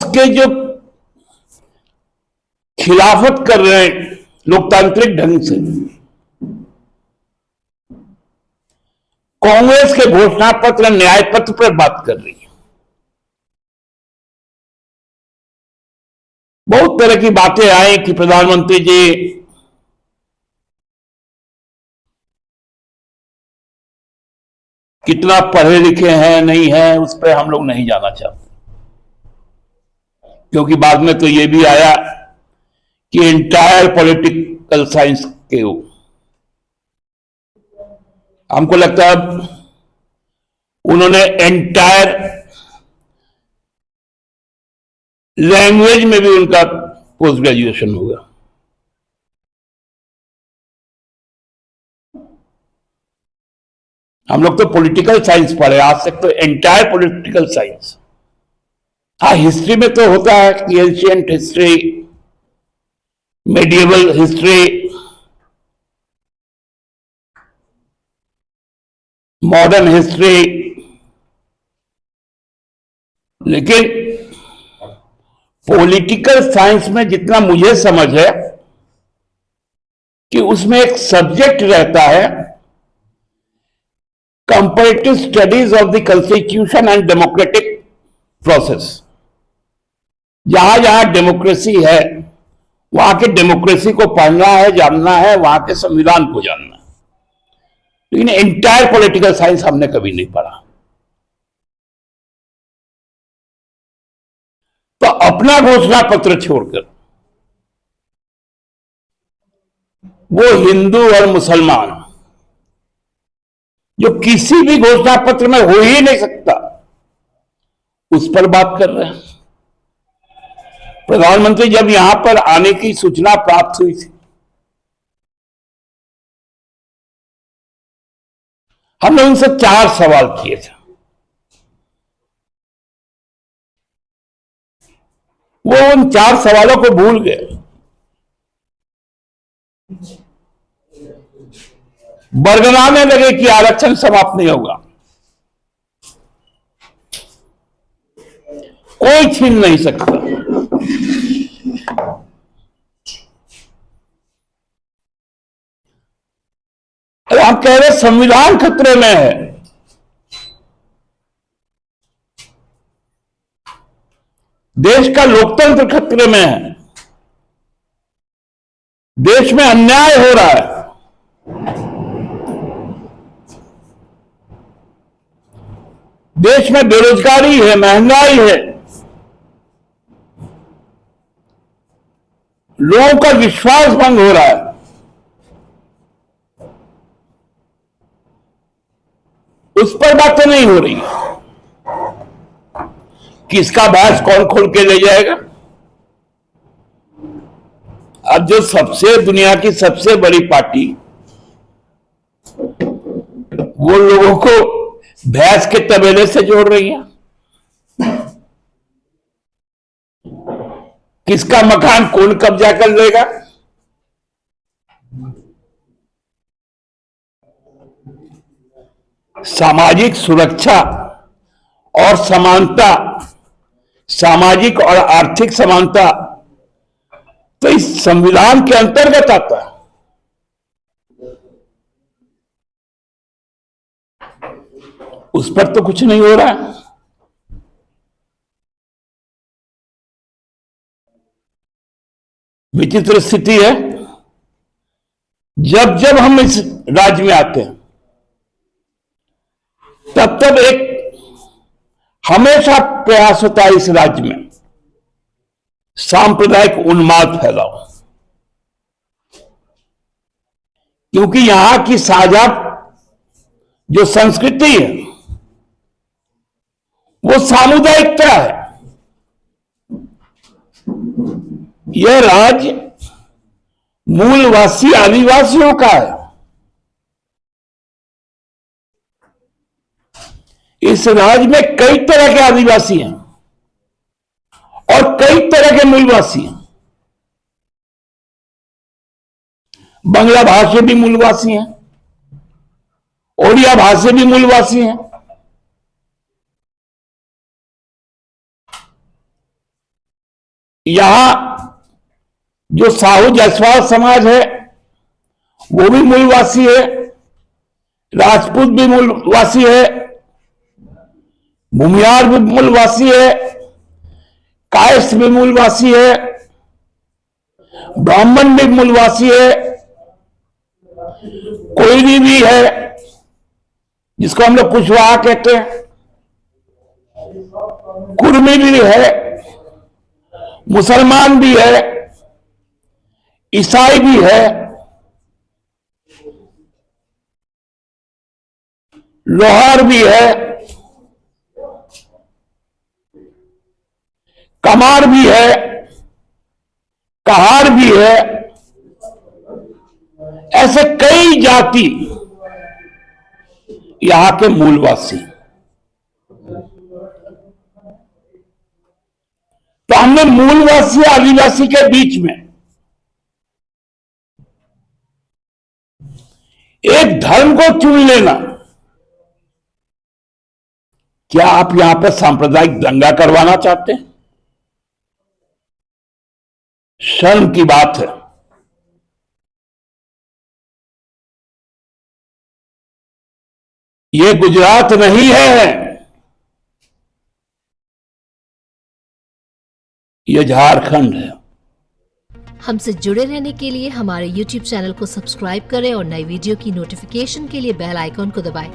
के जो खिलाफत कर रहे हैं लोकतांत्रिक ढंग से, कांग्रेस के घोषणा पत्र न्याय पत्र पर बात कर रही है। बहुत तरह की बातें आई कि प्रधानमंत्री जी कितना पढ़े लिखे हैं नहीं है, उस पर हम लोग नहीं जाना चाहते, क्योंकि बाद में तो यह भी आया कि एंटायर पॉलिटिकल साइंस के हो। हमको लगता है उन्होंने एंटायर लैंग्वेज में भी उनका पोस्ट ग्रेजुएशन होगा। हम लोग तो पॉलिटिकल साइंस पढ़े, आज तक तो एंटायर पॉलिटिकल साइंस। हाँ, हिस्ट्री में तो होता है कि ancient history, medieval history, modern history, लेकिन पॉलिटिकल साइंस में जितना मुझे समझ है कि उसमें एक सब्जेक्ट रहता है comparative studies of the constitution and democratic process. जहां जहां डेमोक्रेसी है वहां के डेमोक्रेसी को पढ़ना है, जानना है, वहां के संविधान को जानना है। लेकिन एंटायर पॉलिटिकल साइंस हमने कभी नहीं पढ़ा। तो अपना घोषणा पत्र छोड़कर वो हिंदू और मुसलमान, जो किसी भी घोषणा पत्र में हो ही नहीं सकता, उस पर बात कर रहे हैं। प्रधानमंत्री जब यहां पर आने की सूचना प्राप्त हुई थी, हमने उनसे 4 सवाल किए थे। वो उन 4 सवालों को भूल गए। बरगलाने लगे कि आरक्षण समाप्त नहीं होगा, कोई छीन नहीं सकता। आप कह रहे संविधान खतरे में है। देश का लोकतंत्र खतरे में है। देश में अन्याय हो रहा है। देश में बेरोजगारी है, महंगाई है, लोगों का विश्वास भंग हो रहा है। उस पर बातें नहीं हो रही। किसका भैंस कौन खोल के ले जाएगा? अब जो सबसे दुनिया की सबसे बड़ी पार्टी वो लोगों को भैंस के तबेले से जोड़ रही है। किसका मकान कौन कब्जा कर लेगा? सामाजिक सुरक्षा और समानता, सामाजिक और आर्थिक समानता तो इस संविधान के अंतर्गत आता है। उस पर तो कुछ नहीं हो रहा है। विचित्र स्थिति है। जब जब हम इस राज्य में आते हैं तब तब एक हमेशा प्रयास होता है इस राज्य में सांप्रदायिक उन्माद फैलाओ, क्योंकि यहां की साझा जो संस्कृति है वो सामुदायिकता है। यह राज्य मूलवासी आदिवासियों का है। इस राज्य में कई तरह के आदिवासी हैं और कई तरह के मूलवासी हैं। बांग्ला भाषी भी मूलवासी हैं, ओडिया भाषी भी मूलवासी हैं। यहां जो साहू जायसवाल समाज है वो भी मूलवासी है, राजपूत भी मूलवासी है, भूमियार भी मूलवासी है, कायस्थ भी मूलवासी है, ब्राह्मण भी मूलवासी है, कोयली भी है जिसको हम लोग कुशवाहा कहते हैं, कुर्मी भी है, मुसलमान भी है, ईसाई भी है, लोहार भी है, कमार भी है, कहार भी है। ऐसे कई जाति यहां के मूलवासी। तो हमने मूलवासी आदिवासी के बीच में एक धर्म को चुन लेना, क्या आप यहां पर सांप्रदायिक दंगा करवाना चाहते हैं? शर्म की बात है। ये गुजरात नहीं है, ये झारखंड है। हमसे जुड़े रहने के लिए हमारे YouTube चैनल को सब्सक्राइब करें और नई वीडियो की नोटिफिकेशन के लिए बेल आइकॉन को दबाएं।